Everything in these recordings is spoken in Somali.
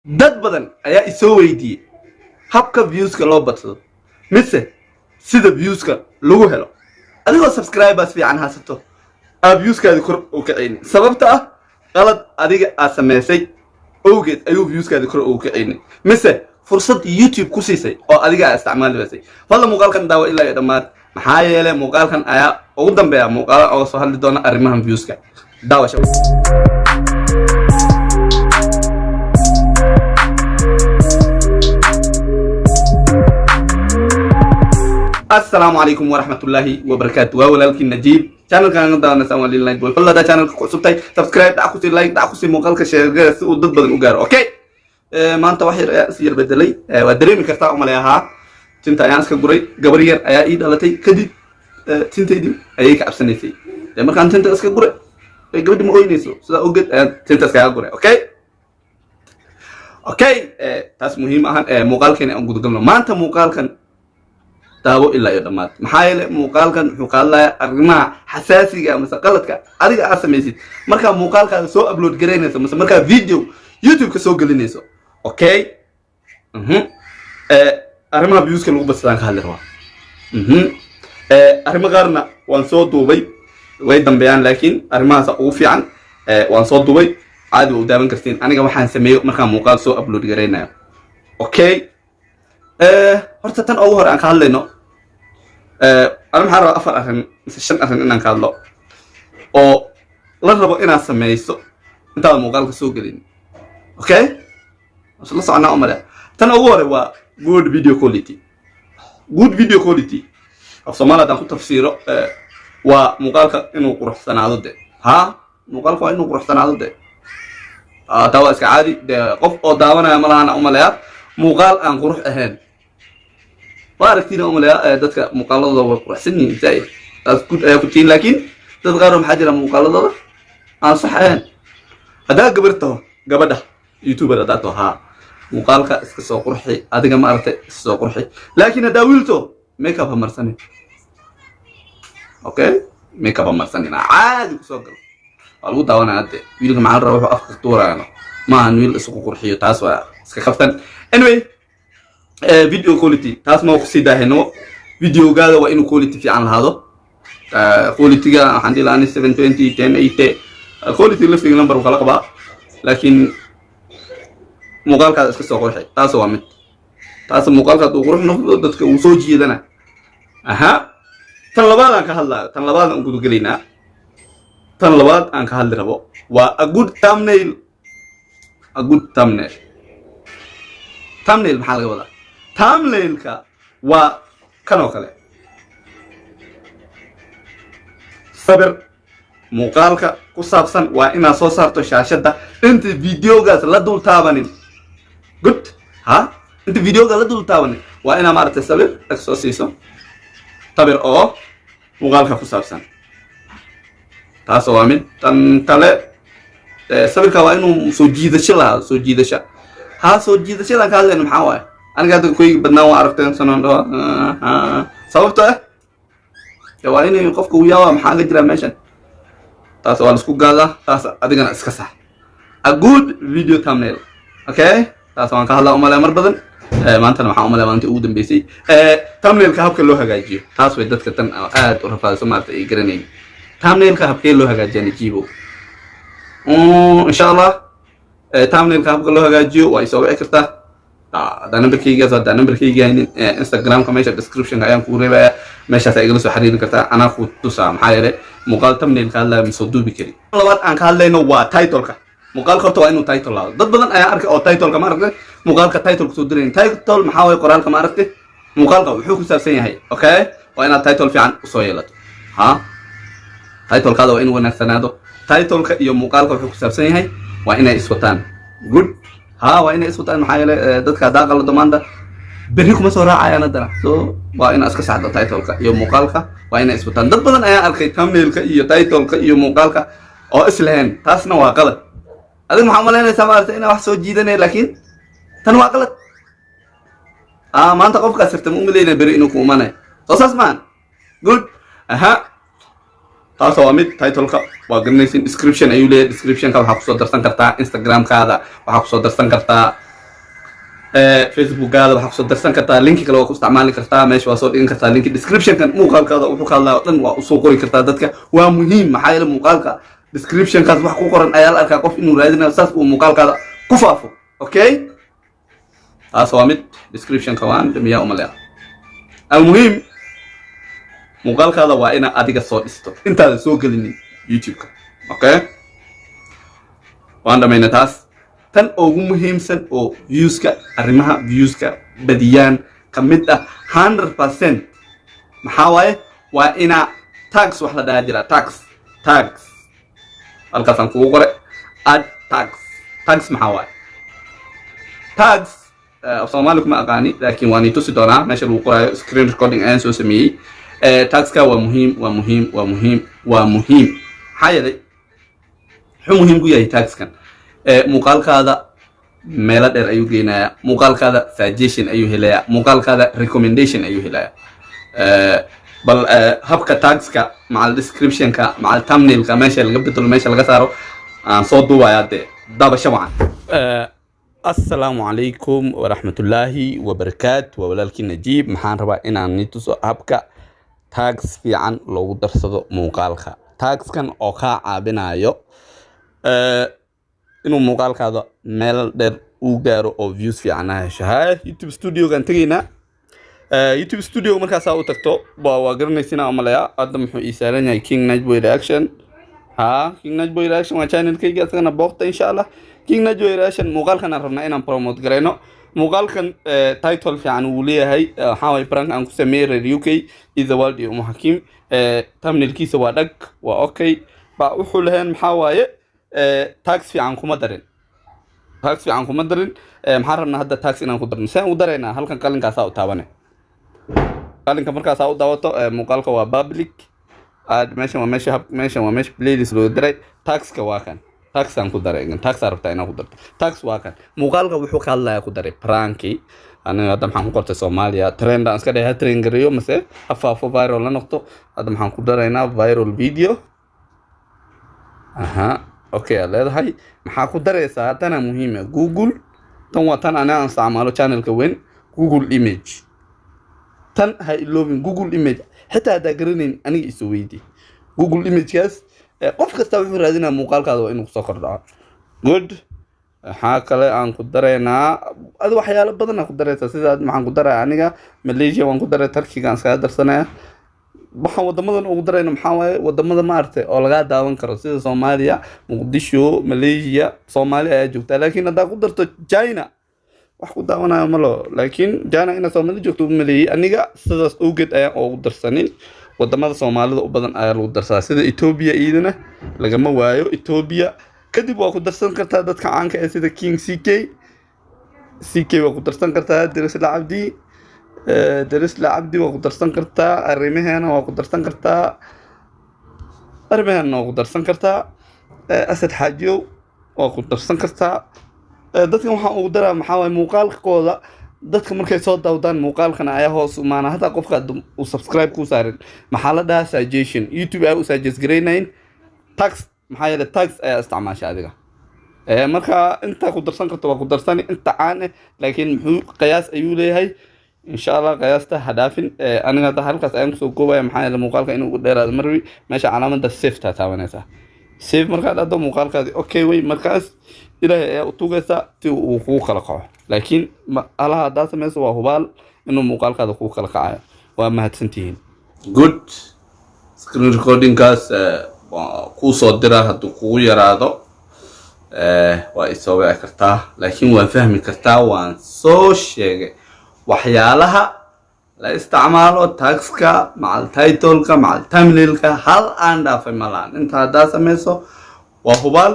dad badan ayaa isoo weydiiyey habka viewska loo badsado mise sida viewska lagu helo adigoo subscribers fiican haysato viewskaadi kor u kacayni sababta ah qalad adiga aad samaysay awgeed ayuu viewskaadi kor u kacayni mise fursad YouTube ku siisay oo adiga aad isticmaalaysay fadlan muuqaalkan daawo ilaa iyo dhammaad maxaa yeelay muuqaalkan ayaa ugu dambeeya muuqaal oo soo hadli doona arrimahan viewska daawasho. السلام عليكم ورحمة الله وبركاته ولكن نجيب channel كان نضع نسوي لللايك بول فلا ده channel كوسبتاي سبسكرايب دعكوسي لايك دعكوسي مقالك شير ودد بدن وجار أوكي ما أنت واحد سير بدلي ودريم كرتا أمليها تنتا يانس كجوري جبرير أيا إيد على تي كدي تنتا دي أيا كأبسنيتي لما كان تنتا أسك جوري جبري مغوينيسو سلا أوجد تنتا أسك جوري أوكي تاس مهم مقالك إن أنقذ قبل ما أنت مقالك daawo ilaa iyo dhammaad maxaa yeelay muuqaalkan wuxuu ka hadlayaa arrimaha xasaasiga ama qaladka adiga aad samaysid marka muuqaalkaada soo upload gareynayso mise marka video YouTube ka soo gelinayso okay arrimaha viewska lagu badsadaan ka hadli rabaa arrimo qaarna waan soo duubay way dambeeyaan laakiin arrimahaas ugu fiican waan soo duubay caadi u daawan kartiin aniga waxaan sameeyo marka muuqaal soo upload gareynayo okay horta tan ugu hore aan ka hadlayno أنا محرر أفر أهن سشن أهن إنك هذا أو لا ربع إنا سميسو أنت الموقع سوق لين أوكي بس الله صعنا أمره تنا أول هو good video quality أفسمانا تأخذ تفسيره وموقع إنه قرح سنة ضده ها موقع إنه قرح سنة ضده توا إسكعادي ده قف أو داونا ملانا أمره موقع أن قرح أهن واركتين أملاء دتك مقالضة وقرحسني زي كنتين لكن تتغيرهم حاجة مقالضة أنا صحيح هذا قبرته قبده يوتيوبر داتو ها مقالك اسكسو قرحي هذا ما أردت اسكسو قرحي لكن هذا ويلتو ميك اب مرسني أوكي ميك اب مرسني أنا عادي بسوقل قالوا داوانا عادي ويلك مع الروح أفكر طورة أنا ما نويل اسكو قرحي تاسوا اسكخفتن anyway فيديو كواليتي تاس ما وقصيده هنا فيديو قاعد وإنه كواليتي في عن هذا كواليتي قاعد عندي لاني 720 1080 كواليتي اللي في نمبر وخلاص بقى لكن مقال كذا اسكت سوق شيء تاس وامد تاس مقال كذا تقول إنه دتك وصوجي دنا أها تنلباد أنك هلا تنلباد أنك تقولينا تنلباد أنك هلا ربو وأجود thumbnail محل قبله thumbnail ka waa kan oo kale sabir muuqaalka ku saabsan waa inaad soo saarto shaashada inta videogaas la dul taabanin good ha inta videoga la dul taabanin waa inaad maartay sabir soo siiso sabir oo muuqaalka ku saabsan taas waa mid tan kale sabirka waa inuu soo jiidasho lahaa soo jiidashada ka hadlayno maxaa waaye أنا قاعد أقول بدنا وعرفت إنسان صوبته جواني يقفك وياه محل جرا ماشين تاس ولا سكوت قاعدة تاس أدينا إسكسه a good video thumbnail أوكي تاس وان كهلا أملا مربضن ما أنت محا أملا ما أنت أودن بيسي thumbnail كهب كلها جايجيو تاس ويدت كتن آد ورفع سمعت يقرنين thumbnail كهب كلها جايجي نجيبه إن شاء الله thumbnail كهب كلها جايجيو ويسوي أكرته ده نمبر كيجا زاد ده نمبر كيجا هنا انستغرام كمان شاف ديسكريبشن أيام كوريبا ماشي هتلاقي له حرير كرتا أنا خود تسا محايرة مقال تمنين كلا مسودو بكري لوات أنك هلا إنه وا تايتل كا مقال خطوة إنه تايتل لا ضد بدن أي أرك أو تايتل كمان أرك مقال كتايتل كسودرين تايتل محاول قرآن كمان أرك مقال كوحوك سرسين هاي أوكي وأنا تايتل في عن صويلة ها تايتل كذا وإنه ونكسنادو تايتل يوم مقال كوحوك سرسين هاي وإنه إسوتان good ها وإن إسوتان محايلة دتك داقل دماندا بريكم مسورة عيانا دنا so وإن أسكت سعد تايتلك يوم مقالك وإن إسوتان دت بدن أيا أركي thumbnailك يو تايتلك يوم مقالك أو إسلهن تاسنا واقلت هذا محملين سمعت إنه واحد سوى جيدني لكن تنواقلت ما أنت قفك سرت مؤمنين بريء نكومانه تصاص مان good أها taas waa mid title-ka waa garanaysin description ayuu leeyahay description-ka waxaa kusoo darsan kartaa Instagram-kaada waxaa kusoo darsan kartaa Facebook هذا بحق درسان كرتا لينك كلا وكو استعمالي كرتا ماشي وصول إن كرتا لينك description كان مقالك هذا وحو كلا وطن وصوقوري كرتا دادك ومهم محايل مقالك description كان وحكو قرن أيال أركا قف إنو رادنا أساس ومقالك هذا كفافو أوكي أصوامد description كوان دمياء أماليا المهم مقالك هذا وإنا أديك الصوت استو انت هذا سوق لني يوتيوب أوكي وعند ما ينتاس tan ugu muhiimsan oo viewska arrimaha viewska badiyaan kamid ah 100% maxaa waaye waa ina tax wax la dhaha jira tax halkaas aan kugu qore add tax maxaa waaye tax Soomaali kuma aqaani laakiin waan tusi doonaa meesha lagu qorayo screen recording aan soo sameeyay taxka waa muhiim hay'ad wuxuu muhiim ku yahay taxkan muuqaalkaada meelo dheer ayuu geynayaa muuqaalkaada suggestion ayuu helayaa muuqaalkaada recommendation ayuu helayaa bal habka tagska macal descriptionka macal thumbnailka meesha laga bedelo meesha laga saaro aan soo duubayaa dee dabasho wacan assalaamu calaykum waraxmatullaahi wabarakaatu waa walaalkii Najiib maxaan rabaa inaan ni tuso habka tags fiican loogu darsado muuqaalka tagskan oo ka caabinayo inuu muuqaalkaada meel dheer uu gaaro oo views fiican heshaa YouTube studio kan tagayna YouTube studio markaas aad u tagto waa garanaysiina amalaya hadda muxuu ii saaran yahay King Najboy Reaction King Najboy Reaction waa channelkayga asagana booqta insha Allah King Najboy Reaction muuqaalkan aan rabnaa inaan promote gareyno muuqaalkan title fiican uu leeyahay waxa way prank aan ku sameeyay UK is the world iyo Hakim thumbnailkiisa waa dhag waa okay ba wuxuu leeyahay maxaa waaye tax fiican kuma darin maxaan rabnaa hadda tax inaan ku darno saan u dareynaa halkan qalinkaas u taabanay qalinka markaas u daawato muuqaalka waa public meesha waa meesha playlist loo diray taxka waa kan tax aan ku daray tax rabtaa inaan ku darto tax waa kan muuqaalka wuxuu ka hadlayaa ku daray pranki aniga hadda maxaan ku qortay Soomaaliya trend aan iska dhahay trend gareeyo mise afaafo viral la noqdo hadda maxaan ku daraynaa viral video okay leedahay maxaa ku dareysaa tan muhiim ah Google tan waa tan aan isticmaalo channelka weyn Google image tan ha iloobin Google image hatta hada garanin aniga isu weydii Google image kaas qof kasta wuxuu raadinaa muuqaalkaada waa inuu soo kordhaa good waxa kale aan ku dareynaa ad waxyaalo badan aan ku dareysaa sida maxaan ku daraa aniga Malaysia waan ku daray Turkiga aan iska darsanaa waxaan wadamadan ugu darayna maxaa waaye wadamada maartay oo laga daawan karo sida Soomaaliya Muqdisho Malaysia Soomaaliya ayaa joogta laakiin hadaa ku darto China wax ku daawanayo malo laakiin China ina Soomaaliya joogto Malaysia aniga sidaas oo geed ayaan ugu darsanin wadamada Soomaalida u badan ayaa lagu darsaa sida Ethiopia iidana lagama waayo Ethiopia kadib waa ku darsan kartaa dadka caanka ah sida King CK waa ku darsan kartaa Daris la Abdi waa ku darsan kartaa arrimaheena waa ku darsan kartaa Asad Xaajiyo waa ku darsan kartaa dadkan waxaan ugu daraa maxaa waaye muuqaalkooda dadka markay soo daawdaan muuqaalkana ayaa hoos u maana hada qofka uu subscribe ku saarin maxaa la dhahaa suggestion YouTube ay u suggest gareynayn tax maxaa yeelay tax ayaa isticmaasha adiga marka inta ku darsan karto waa ku darsani inta caan laakiin muxuu qiyaas ayuu leeyahay insha Allah qiyaasta hadafin aniga hadda halkaas ayaan soo koobaya maxaa yeelay muuqaalka inuu dheeraado marwi meesha calaamada save ta taabanaysa save marka dhado muuqaalkaadi okay way markaas ilaahay ayaa u tugaysa ti uu ku kala qaco laakiin alaha hadda sameeyso waa hubaal inuu muuqaalkaada ku kala qacayo waa mahadsantihiin good screen recording kaas ku soo dira haduu kugu yaraado waa isoo wici kartaa laakiin waa fahmi kartaa waan soo sheegay waxyaalaha la isticmaalo taxka macal titleka macal thumbnailka hal aan dhaafay malaan inta hadda sameeyso waa hubaal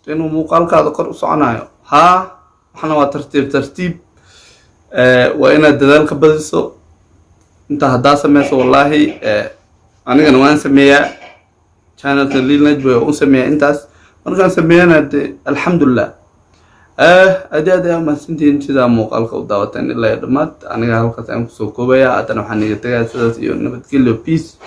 inuu muuqaalkaada kor u soconayo waxana waa tartiib waa inaad dadaalka badiso inta hadda sameeyso wallahi anigana waan sameeyaa channelka Lil Najboy oo sameeyaa intaas markaan sameeyana alxamdulillah أدي ما سنتين كذا موقعك ودعوتني الله يرحمه أنا قال لك أنا كسوكوبيا أتنا حنيجي تجا سيدا يو نبتكلم بيس